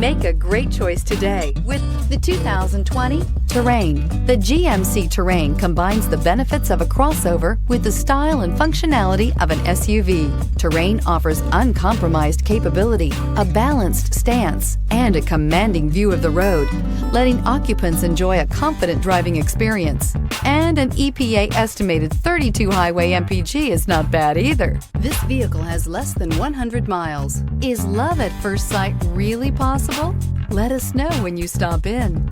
Make a great choice today with the 2020 Terrain. The GMC Terrain combines the benefits of a crossover with the style and functionality of an SUV. Terrain offers uncompromised capability, a balanced stance, and a commanding view of the road, letting occupants enjoy a confident driving experience. And an EPA estimated 32 highway MPG is not bad either. This vehicle has less than 100 miles. Is love at first sight really possible? Let us know when you stop in.